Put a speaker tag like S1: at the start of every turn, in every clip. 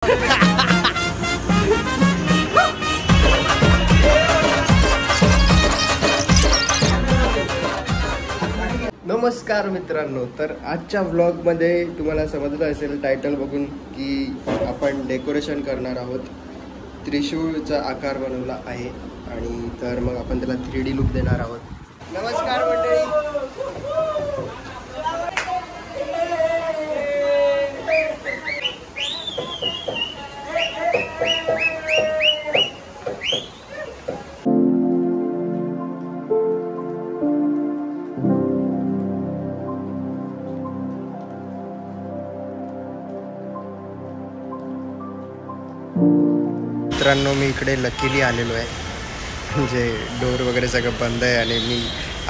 S1: नमस्कार मित्रांनो, तर आजच्या व्लॉगमध्ये तुम्हाला समजलं असेल टायटल बघून की आपण डेकोरेशन करणार आहोत. त्रिशूळचा आकार बनवला आहे आणि तर मग आपण त्याला 3D लुक देणार आहोत. नमस्कार मंडळी. मित्रांनो, मी इकडे लकीली आलेलो आहे. म्हणजे डोर वगैरे सगळं बंद आहे आणि मी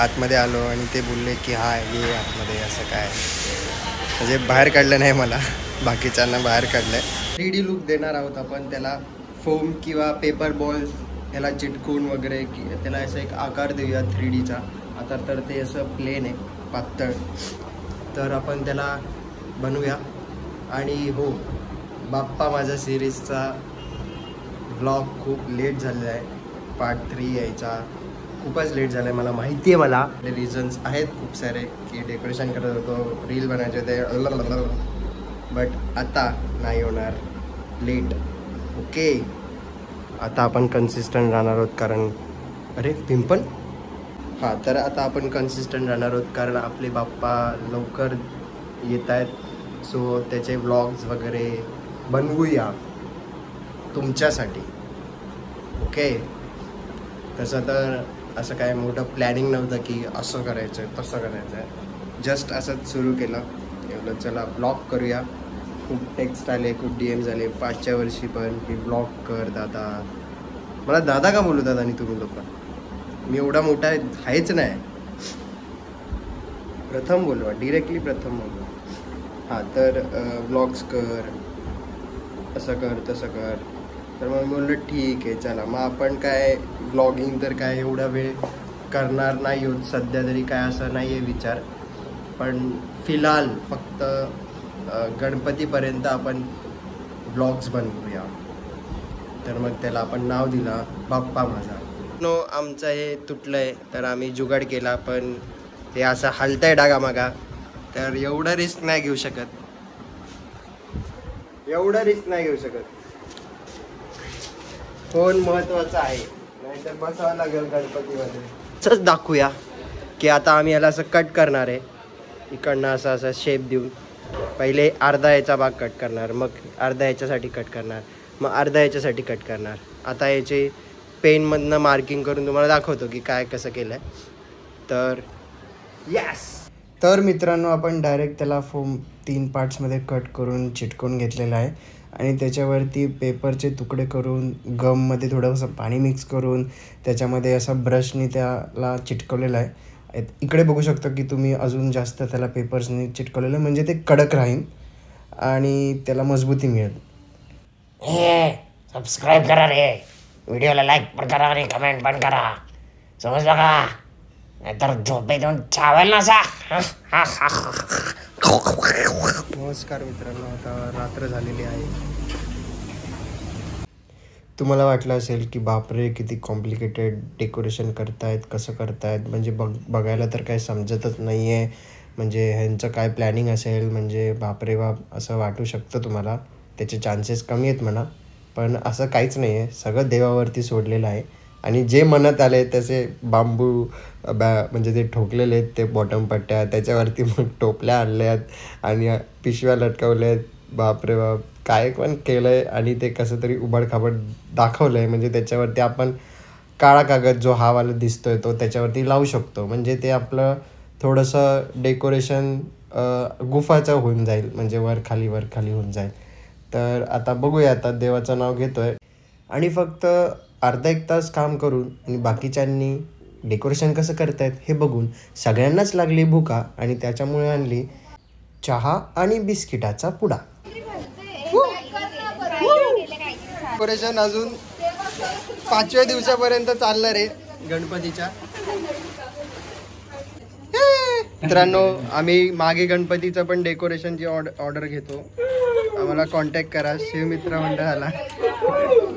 S1: आतमध्ये आलो आणि ते बोलले की हा ये आतमध्ये. असं काय म्हणजे बाहेर काढलं नाही मला, बाकीच्यांना बाहेर काढलं आहे. 3D लुक देणार आहोत आपण त्याला. फोम किंवा पेपर बॉल याला चिटकून वगैरे की त्याला असं एक आकार देऊया 3Dचा. आता तर ते असं प्लेन आहे, पातळ. तर आपण त्याला बनवूया. आणि हो, बाप्पा माझ्या सिरीजचा ब्लॉग खूप लेट झालेला आहे. पार्ट 3 यायचा खूपच लेट झाला आहे. मला माहिती आहे, मला रिझन्स आहेत खूप सारे की डेकोरेशन करत होतो, रील बनायचे होते, बट आता नाही होणार, लेट. ओके, आता आपण कन्सिस्टंट राहणार आहोत कारण अरे पिंपल हां, तर आता आपण कन्सिस्टंट राहणार आहोत कारण आपले बाप्पा लवकर येत आहेत. सो त्याचे व्लॉग्स वगैरे बनवूया तुमच्यासाठी. ओके, तसं तर असं काय मोठं प्लॅनिंग नव्हतं की असं करायचं आहे तसं करायचं आहे. जस्ट असंच सुरू केलं. एवढं चला ब्लॉग करूया. खूप टेक्स्ट आले, खूप DMs आले. 5च्या वर्षी पण की ब्लॉग कर दादा. मला दादा का बोलतात आणि तुम्ही लोक? मी एवढा मोठा आहेच नाही. प्रथम बोलवा, डिरेक्टली प्रथम बोलवा. हां, तर ब्लॉग्स कर, असं कर तसं कर. तर मग बोललं ठीक आहे चला. मग आपण काय व्लॉगिंग तर काय एवढा वेळ करणार नाही होत सध्या तरी, काय असं नाही आहे विचार. पण फिलहाल फक्त गणपतीपर्यंत आपण व्लॉग्स बनवूया. तर मग त्याला आपण नाव दिला बाप्पा माझा. नो, आमचं हे तुटलं आहे तर आम्ही जुगाड केला, पण ते असं हलतं आहे डागामागा. तर एवढं रिस्क नाही घेऊ शकत, फोन महत्त्वाचा आहे, नाहीतर बसावं लागेल गणपतीमध्ये. असंच दाखवूया की आता आम्ही याला असं कट करणार आहे. इकडनं असं असं शेप देऊन पहिले अर्धा याचा भाग कट करणार, मग अर्धा याच्यासाठी कट करणार, मग अर्धा याच्यासाठी कट करणार. आता याचे पेनमधनं मार्किंग करून तुम्हाला दाखवतो की काय कसं केलं आहे. तर यस, तर मित्रांनो, आपण डायरेक्ट त्याला फोम 3 पार्ट्समध्ये कट करून चिटकवून घेतलेला आहे आणि त्याच्यावरती पेपरचे तुकडे करून गममध्ये थोडंसं पाणी मिक्स करून त्याच्यामध्ये असा ब्रशनी त्याला चिटकवलेला आहे. इकडे बघू शकतो की तुम्ही अजून जास्त त्याला पेपर्सनी चिटकवलेलं आहे, म्हणजे ते कडक राहील आणि त्याला मजबूती मिळेल.
S2: सबस्क्राईब करा रे, व्हिडिओला लाईक पण करा रे, कमेंट पण करा, समजलं का? नाहीतर झोपेतून चावेल ना सा.
S1: नमस्कार मित्रांनो, आता रात्र झालेली आहे. तुम्हाला वाटलं असेल की बापरे किती कॉम्प्लिकेटेड डेकोरेशन करतायत, कसं करतायत, म्हणजे बघायला तर काही समजतच नाही आहे. म्हणजे ह्यांचं काय प्लॅनिंग असेल, म्हणजे बापरे बाप असं वाटू शकतं तुम्हाला. त्याचे चान्सेस कमी आहेत म्हणा, पण असं काहीच नाही आहे. सगळं देवावरती सोडलेलं आहे आणि जे मनात आले त्याचे बांबू म्हणजे ते ठोकलेले आहेत, ते बॉटम पट्ट्या, त्याच्यावरती मग टोपल्या आणल्यात आणि पिशव्या लटकवल्या आहेत. बापरे बाप, काय पण केलं आहे आणि ते कसं तरी उबडखाबड दाखवलं आहे. म्हणजे त्याच्यावरती आपण काळा कागद जो हा वाला दिसतोय तो त्याच्यावरती लावू शकतो. म्हणजे ते आपलं थोडंसं डेकोरेशन गुफाचं होऊन जाईल, म्हणजे वर खाली होऊन जाईल. तर आता बघूया, आता देवाचं नाव घेतो आहे आणि फक्त अर्धा 1 तास काम करून आणि बाकीच्यांनी डेकोरेशन कसं करतायत हे बघून सगळ्यांनाच लागली भुका आणि त्याच्यामुळे आणली चहा आणि बिस्किटाचा पुडा. डेकोरेशन अजून 5व्या दिवसापर्यंत चालणार आहे गणपतीच्या. मित्रांनो, आम्ही मागे गणपतीचं पण डेकोरेशनची ऑर्डर घेतो. आम्हाला कॉन्टॅक्ट करा. शिवमित्र मंडळाला.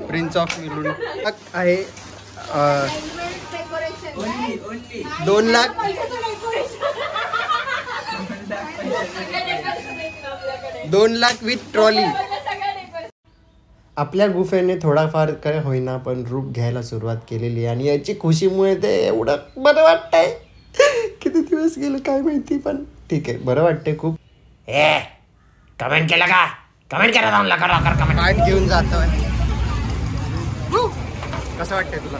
S1: प्रिन्स ऑफ मिरवणूक आहे. 2 लाख 2 लाख विथ ट्रॉली. आपल्या गुफेने थोडाफार काय होईना पण रूप घ्यायला सुरुवात केलेली आहे आणि याची खुशीमुळे ते एवढं बरं वाटतंय. किती दिवस गेले काय माहिती पण ठीक आहे बरं वाटतंय खूप.
S2: कमेंट केलं का? कमेंट करा जाऊन लवकर कमेंट.
S1: पाठ घेऊन जातोय. कसं वाटतंय तुला?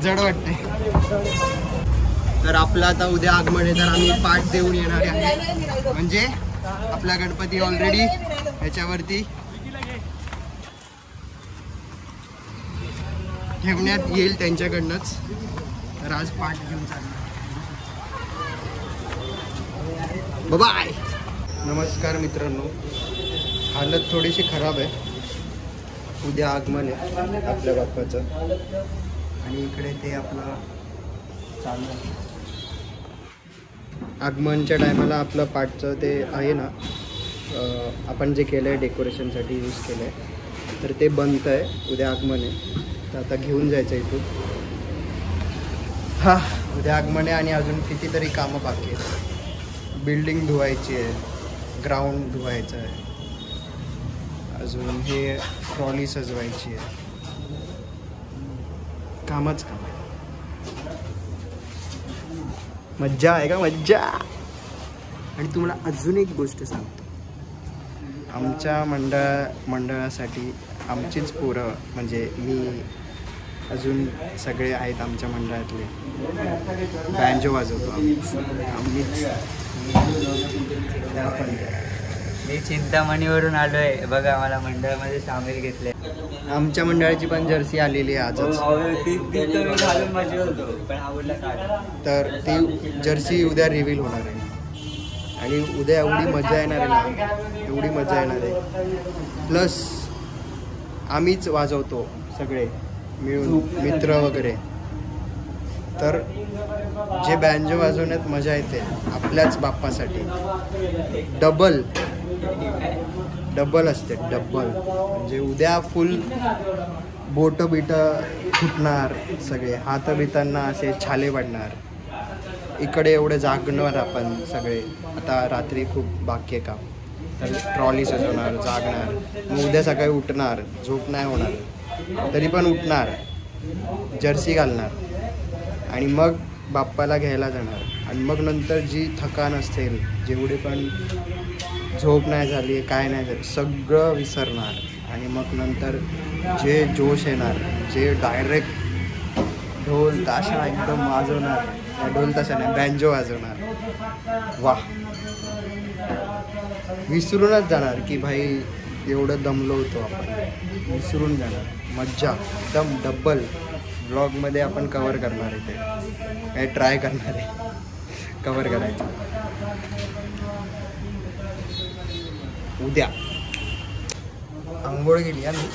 S1: जड वाटतंय. तर आपलं आता उद्या आगमन आहे तर आम्ही पाठ देऊन येणार आहे. म्हणजे आपला गणपती ऑलरेडी ह्याच्यावरती ठेवण्यात येईल त्यांच्याकडनंच. तर आज पाठ घेऊन चालणार. बाय. नमस्कार मित्रांनो. हालत थोडीशी खराब आहे. उद्या आगमन आहे आपल्या बाप्पाचं आणि इकडे ते आपलं चालू आहे. आगमनच्या टायमाला आपलं पाठचं ते आहे ना आपण जे केलं आहे डेकोरेशनसाठी यूज केलं आहे तर ते बनतं आहे. उद्या आगमन आहे तर आता घेऊन जायचं इथून. हा उद्या आगमन आहे आणि अजून कितीतरी कामं बाकी आहेत. बिल्डिंग धुवायची आहे, ग्राउंड धुवायचं आहे, अजून हे ट्रॉली सजवायची आहे. कामच काम आहे. मज्जा आहे का? मज्जा. आणि तुम्हाला अजून एक गोष्ट सांगतो. आमच्या मंडळासाठी आमचीच पोरं म्हणजे मी अजून सगळे आहेत आमच्या मंडळातले बँजो वाजवतो आम्हीच.
S3: मी चिंतामणीवरून आलो आहे बघा. मला मंडळामध्ये सामील घेतले.
S1: आमच्या मंडळाची पण जर्सी आलेली आहे आजच. तर ती जर्सी उद्या रिव्हील होणार आहे आणि उद्या एवढी मजा येणार आहे ना, एवढी मजा येणार आहे. प्लस आम्हीच वाजवतो सगळे मिळून मित्र वगैरे. तर जे बँजो वाजवण्यात मजा येते आपल्याच बाप्पासाठी डबल असते. डबल म्हणजे उद्या फुल बोटं बिटं फुटणार, सगळे हातं बितांना असे छाले पडणार. इकडे एवढे जागणार आपण सगळे. आता रात्री खूप बाकी आहे काम. तर ट्रॉली सजवणार, जागणार, मग उद्या सकाळी उठणार, झोप नाही होणार तरी पण उठणार, जर्सी घालणार आणि मग बाप्पाला घ्यायला जाणार. आणि मग नंतर जी थकान असेल, जेवढे पण झोप नाही झाली, काय नाही झालं, सगळं विसरणार. आणि मग नंतर जे जोश येणार, जे डायरेक्ट ढोल ताशा एकदम वाजवणार. ढोल ताशा नाही, बँजो वाजवणार. वा. विसरूनच जाणार की भाई एवढं दमलो होतो आपण. विसरून जाणार. मज्जा एकदम डबल. ब्लॉगमध्ये आपण कवर करणार आहे ते. काय ट्राय करणार आहे कवर करायचं. उद्या आंघोळ केली आहे मी.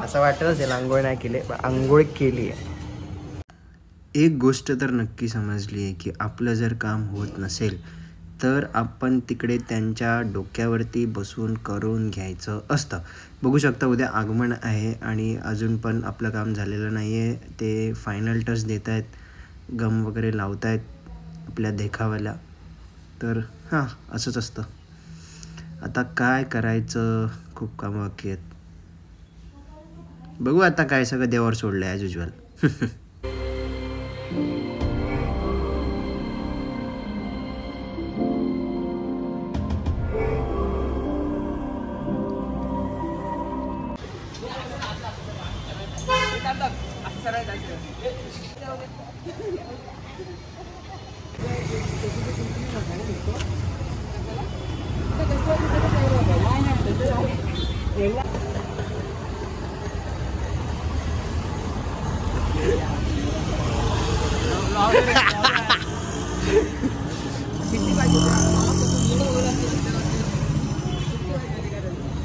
S1: असं वाटत असेल आंघोळ नाही केली पण आंघोळ केली आहे. एक गोष्ट तर नक्की समजली आहे की आपलं जर काम होत नसेल तर आपण तिकडे त्यांच्या डोक्यावरती बसून करून घ्यायचं असतं. बघू शकता उद्या आगमन आहे आणि अजून पण आपलं काम झालेलं नाही आहे. ते फायनल टच देत आहेत, गम वगैरे लावत आहेत आपल्या देखाव्याला. तर हां असंच असतं. आता काय करायचं, खूप कामं बाकी आहेत. बघू आता काय, सगळं देवावर सोडलं ॲज युजल.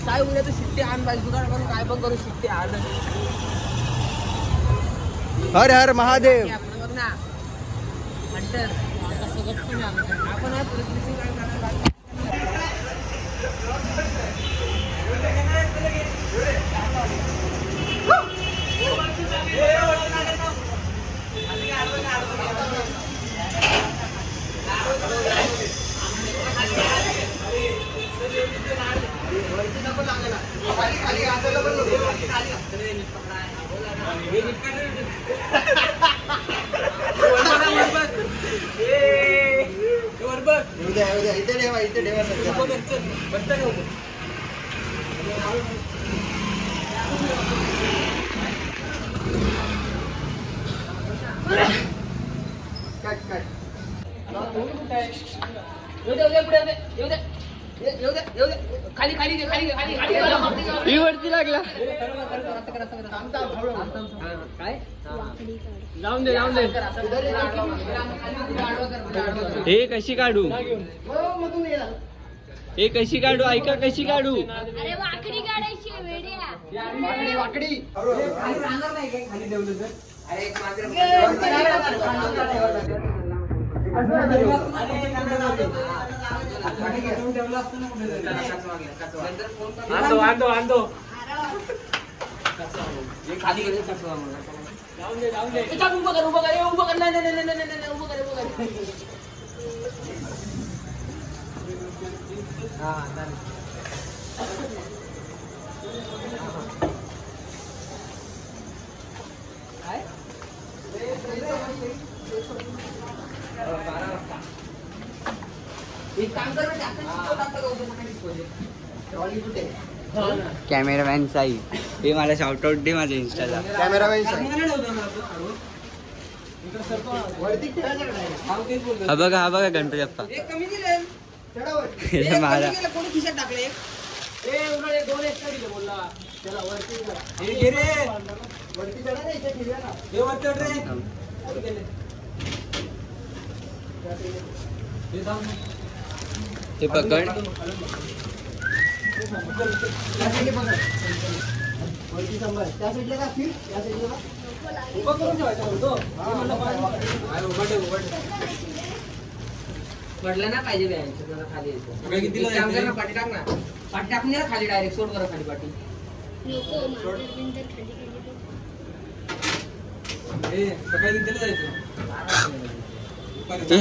S3: काय उद्या तर शिट्टी आण पाहिजे. दुकान करून काय पण करू, शिट्टी आण.
S1: हर हर महादेव.
S3: बघ ना हंटर आपण
S1: इथे ठेवा सध्या.
S3: ही वरती लागला. जाऊन दे हे कशी काढू ऐका कशी काढू.
S4: अरे वाकडी काढायची वेड्या.
S1: वाकडी
S3: आणतो कॅमेरामॅन साई हे मला शाउट आउट दे माझ्या इंस्टाला.
S1: कॅमेरामॅन
S3: हा बघा गणपती बाप्पा. माझा ते पकड.
S5: पडलं ना पाहिजे खाली पाठी टाक ना. पाठी टाकून ना खाली डायरेक्ट सोड बरं खाली पाठी.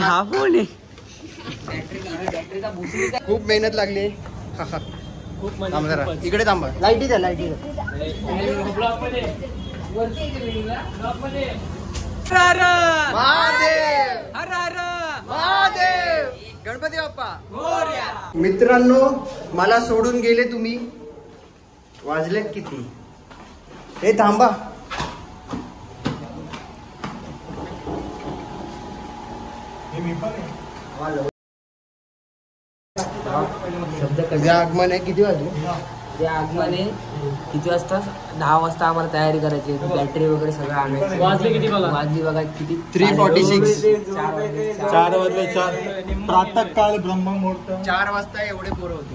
S3: हा फोन आहे.
S1: खूप मेहनत लागली. थांब जरा इकडे थांबा. लाईटी द्या. महादेव गणपती बाप्पा. मित्रांनो मला सोडून गेले तुम्ही. वाजलेत किती हे थांबा. आगमन आहे किती वाजले.
S5: ते आगमन आहे किती वाजता 10 वाजता आम्हाला तयारी करायची. बॅटरी वगैरे सगळं आणायचं. वाजली बघा किती
S1: 3:46.
S6: 4 वाजले. 4 प्रातःकाळ ब्रह्ममुहूर्त.
S1: 4 वाजता एवढे पोरं होते.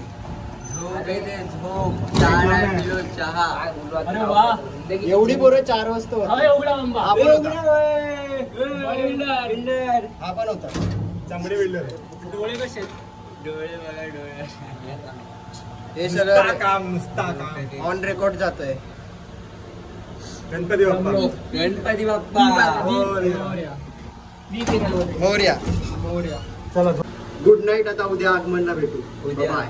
S1: एवढी पोरं 4 वाजता होती. हा पण होता.
S6: चांबडे बिल्डर.
S1: हे सगळं
S6: काम नुसता काम
S1: ऑन रेकॉर्ड जातोय.
S6: गणपती बाप्पा.
S1: मोरया.
S6: चला
S1: गुड नाईट. आता उद्या आगमनला भेटू. बाय.